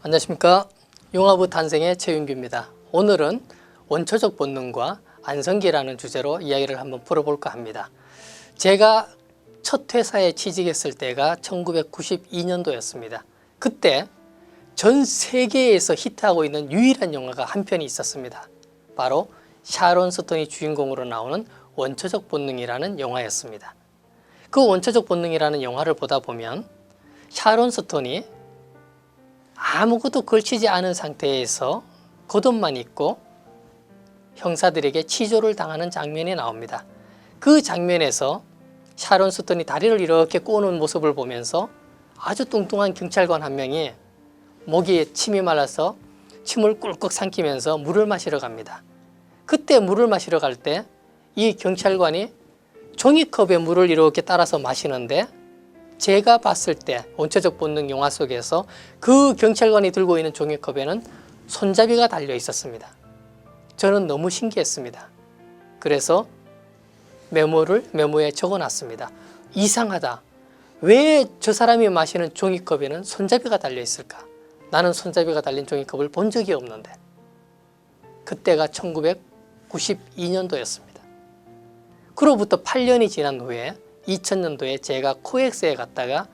안녕하십니까. 융합의 탄생의 최윤규입니다. 오늘은 원초적 본능과 안성기라는 주제로 이야기를 한번 풀어볼까 합니다. 제가 첫 회사에 취직했을 때가 1992년도였습니다. 그때 전 세계에서 히트하고 있는 유일한 영화가 한 편이 있었습니다. 바로 샤론 스톤이 주인공으로 나오는 원초적 본능이라는 영화였습니다. 그 원초적 본능이라는 영화를 보다 보면 샤론 스톤이 아무것도 걸치지 않은 상태에서 겉옷만 입고 형사들에게 치조를 당하는 장면이 나옵니다. 그 장면에서 샤론 스톤이 다리를 이렇게 꼬는 모습을 보면서 아주 뚱뚱한 경찰관 한 명이 목에 침이 말라서 침을 꿀꺽 삼키면서 물을 마시러 갑니다. 그때 물을 마시러 갈 때 이 경찰관이 종이컵에 물을 이렇게 따라서 마시는데, 제가 봤을 때 원초적 본능 영화 속에서 그 경찰관이 들고 있는 종이컵에는 손잡이가 달려 있었습니다. 저는 너무 신기했습니다. 그래서 메모에 적어놨습니다. 이상하다. 왜 저 사람이 마시는 종이컵에는 손잡이가 달려 있을까? 나는 손잡이가 달린 종이컵을 본 적이 없는데. 그때가 1992년도였습니다. 그로부터 8년이 지난 후에 2000년도에 제가 코엑스에 갔다가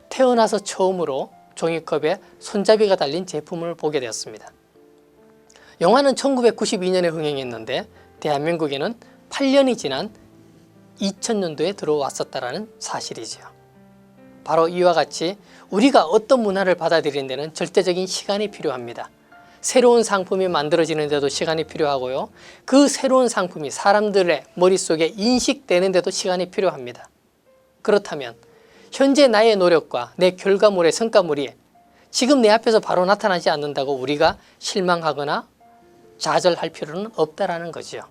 태어나서 처음으로 종이컵에 손잡이가 달린 제품을 보게 되었습니다. 영화는 1992년에 흥행했는데 대한민국에는 8년이 지난 2000년도에 들어왔었다는 사실이죠. 바로 이와 같이 우리가 어떤 문화를 받아들이는 데는 절대적인 시간이 필요합니다. 새로운 상품이 만들어지는 데도 시간이 필요하고요. 그 새로운 상품이 사람들의 머릿속에 인식되는 데도 시간이 필요합니다. 그렇다면 현재 나의 노력과 내 결과물의 성과물이 지금 내 앞에서 바로 나타나지 않는다고 우리가 실망하거나 좌절할 필요는 없다라는 거죠.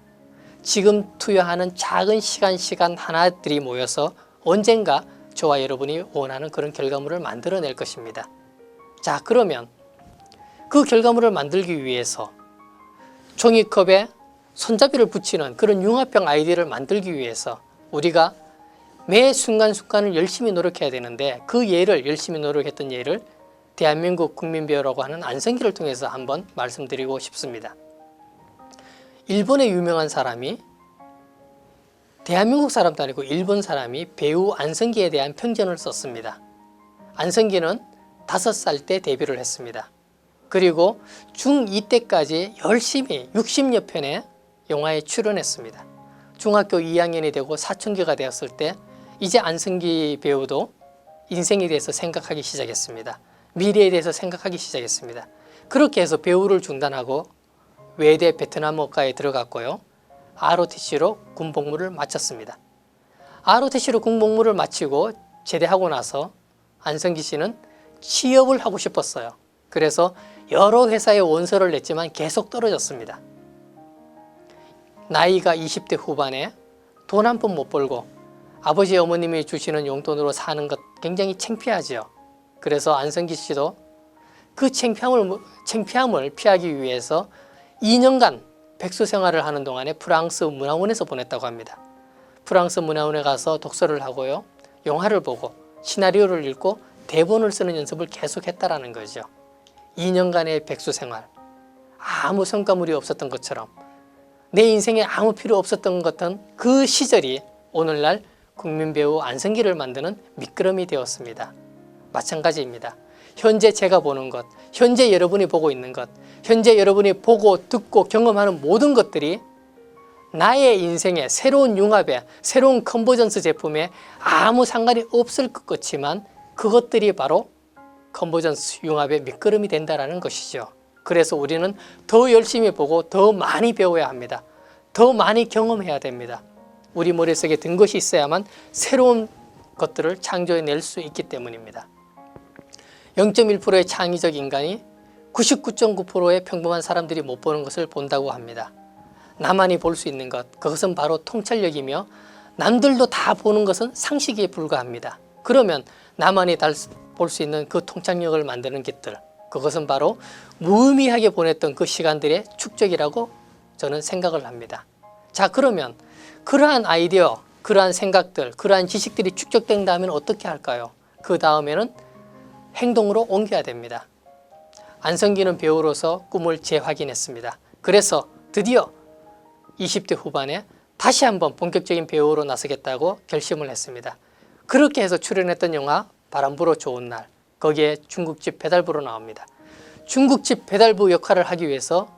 지금 투여하는 작은 시간 하나들이 모여서 언젠가 저와 여러분이 원하는 그런 결과물을 만들어낼 것입니다. 자, 그러면 그 결과물을 만들기 위해서 종이컵에 손잡이를 붙이는 그런 융합형 아이디어를 만들기 위해서 우리가 매 순간순간을 열심히 노력해야 되는데, 그 예를 열심히 노력했던 예를 대한민국 국민배우라고 하는 안성기를 통해서 한번 말씀드리고 싶습니다. 일본의 유명한 사람이, 대한민국 사람도 아니고 일본 사람이 배우 안성기에 대한 평전을 썼습니다. 안성기는 5살 때 데뷔를 했습니다. 그리고 중2 때까지 열심히 60여 편의 영화에 출연했습니다. 중학교 2학년이 되고 사춘기가 되었을 때 이제 안성기 배우도 인생에 대해서 생각하기 시작했습니다. 미래에 대해서 생각하기 시작했습니다. 그렇게 해서 배우를 중단하고 외대 베트남어과에 들어갔고요. ROTC로 군복무를 마쳤습니다. ROTC로 군복무를 마치고 제대하고 나서 안성기 씨는 취업을 하고 싶었어요. 그래서 여러 회사에 원서를 냈지만 계속 떨어졌습니다. 나이가 20대 후반에 돈 한 푼 못 벌고 아버지 어머님이 주시는 용돈으로 사는 것 굉장히 창피하죠. 그래서 안성기 씨도 그 창피함을 피하기 위해서 2년간 백수 생활을 하는 동안에 프랑스 문화원에서 보냈다고 합니다. 프랑스 문화원에 가서 독서를 하고요. 영화를 보고 시나리오를 읽고 대본을 쓰는 연습을 계속했다라는 거죠. 2년간의 백수 생활, 아무 성과물이 없었던 것처럼, 내 인생에 아무 필요 없었던 것 같은 그 시절이 오늘날 국민배우 안성기를 만드는 미끄럼이 되었습니다. 마찬가지입니다. 현재 제가 보는 것, 현재 여러분이 보고 있는 것, 현재 여러분이 보고 듣고 경험하는 모든 것들이 나의 인생에 새로운 융합에, 새로운 컨버전스 제품에 아무 상관이 없을 것 같지만 그것들이 바로 컨버전스 융합의 미끄럼이 된다는 것이죠. 그래서 우리는 더 열심히 보고 더 많이 배워야 합니다. 더 많이 경험해야 됩니다. 우리 머릿속에 든 것이 있어야만 새로운 것들을 창조해낼 수 있기 때문입니다. 0.1%의 창의적 인간이 99.9%의 평범한 사람들이 못 보는 것을 본다고 합니다. 나만이 볼 수 있는 것, 그것은 바로 통찰력이며 남들도 다 보는 것은 상식에 불과합니다. 그러면 나만이 볼 수 있는 그 통찰력을 만드는 것들, 그것은 바로 무의미하게 보냈던 그 시간들의 축적이라고 저는 생각을 합니다. 자, 그러면 그러한 아이디어, 그러한 생각들, 그러한 지식들이 축적된다면 어떻게 할까요? 그 다음에는 행동으로 옮겨야 됩니다. 안성기는 배우로서 꿈을 재확인했습니다. 그래서 드디어 20대 후반에 다시 한번 본격적인 배우로 나서겠다고 결심을 했습니다. 그렇게 해서 출연했던 영화 바람 불어 좋은 날, 거기에 중국집 배달부로 나옵니다. 중국집 배달부 역할을 하기 위해서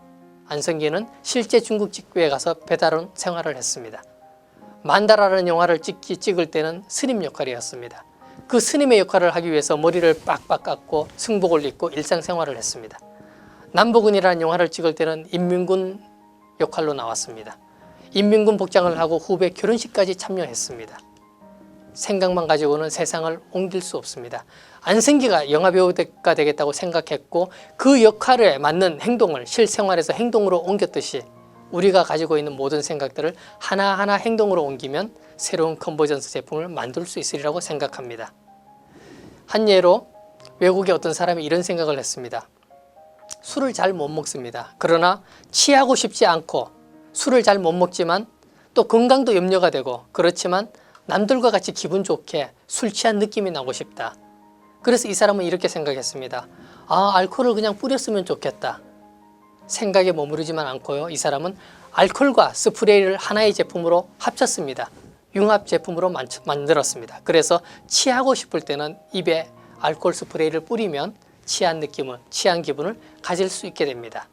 안성기는 실제 중국집에 가서 배달원 생활을 했습니다. 만다라는 영화를 찍을 때는 스님 역할이었습니다. 그 스님의 역할을 하기 위해서 머리를 빡빡 깎고 승복을 입고 일상생활을 했습니다. 남보군이라는 영화를 찍을 때는 인민군 역할로 나왔습니다. 인민군 복장을 하고 후배 결혼식까지 참여했습니다. 생각만 가지고는 세상을 옮길 수 없습니다. 안성기가 영화배우가 되겠다고 생각했고 그 역할에 맞는 행동을 실생활에서 행동으로 옮겼듯이 우리가 가지고 있는 모든 생각들을 하나하나 행동으로 옮기면 새로운 컨버전스 제품을 만들 수 있으리라고 생각합니다. 한 예로 외국의 어떤 사람이 이런 생각을 했습니다. 술을 잘 못 먹습니다. 그러나 취하고 싶지 않고 술을 잘 못 먹지만 또 건강도 염려가 되고 그렇지만 남들과 같이 기분 좋게 술 취한 느낌이 나고 싶다. 그래서 이 사람은 이렇게 생각했습니다. 알코올을 그냥 뿌렸으면 좋겠다. 생각에 머무르지만 않고요. 이 사람은 알코올과 스프레이를 하나의 제품으로 합쳤습니다. 융합 제품으로 만들었습니다. 그래서 취하고 싶을 때는 입에 알코올 스프레이를 뿌리면 취한 기분을 가질 수 있게 됩니다.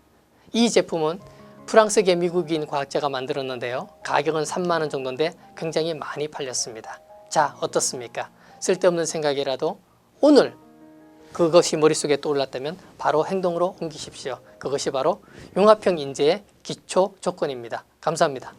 이 제품은 프랑스계 미국인 과학자가 만들었는데요. 가격은 3만 원 정도인데 굉장히 많이 팔렸습니다. 자, 어떻습니까? 쓸데없는 생각이라도 오늘 그것이 머릿속에 떠올랐다면 바로 행동으로 옮기십시오. 그것이 바로 융합형 인재의 기초 조건입니다. 감사합니다.